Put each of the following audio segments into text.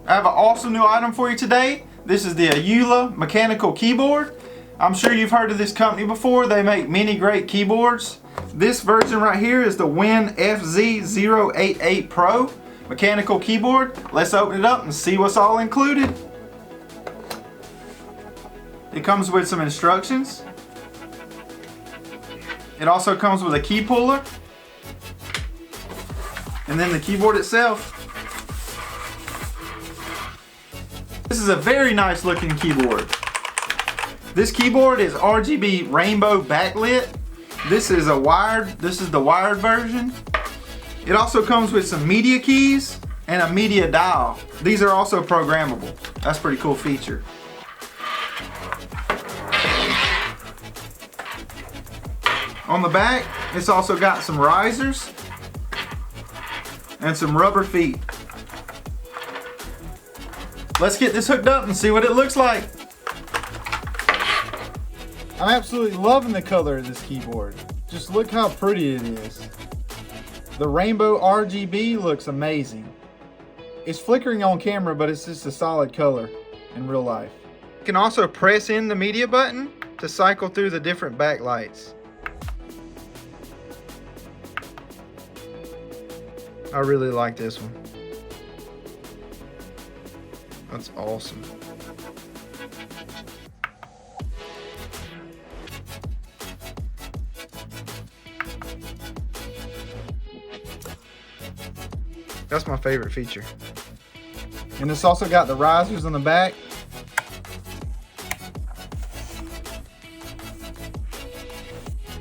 I have an awesome new item for you today. This is the Aula mechanical keyboard. I'm sure you've heard of this company before. They make many great keyboards. This version right here is the Winn FZ088 Pro mechanical keyboard. Let's open it up and see what's all included. It comes with some instructions. It also comes with a key puller. And then the keyboard itself. This is a very nice looking keyboard. This keyboard is RGB rainbow backlit. This is the wired version. It also comes with some media keys and a media dial. These are also programmable. That's a pretty cool feature. On the back, it's also got some risers and some rubber feet. Let's get this hooked up and see what it looks like. I'm absolutely loving the color of this keyboard. Just look how pretty it is. The rainbow RGB looks amazing. It's flickering on camera, but it's just a solid color in real life. You can also press in the media button to cycle through the different backlights. I really like this one. That's awesome. That's my favorite feature. And it's also got the risers on the back.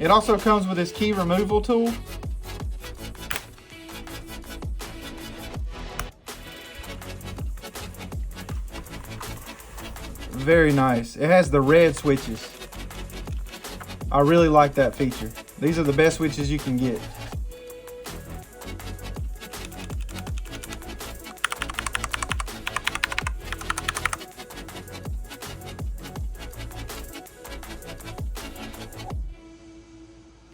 It also comes with this key removal tool. Very nice. It has the red switches. I really like that feature. These are the best switches you can get.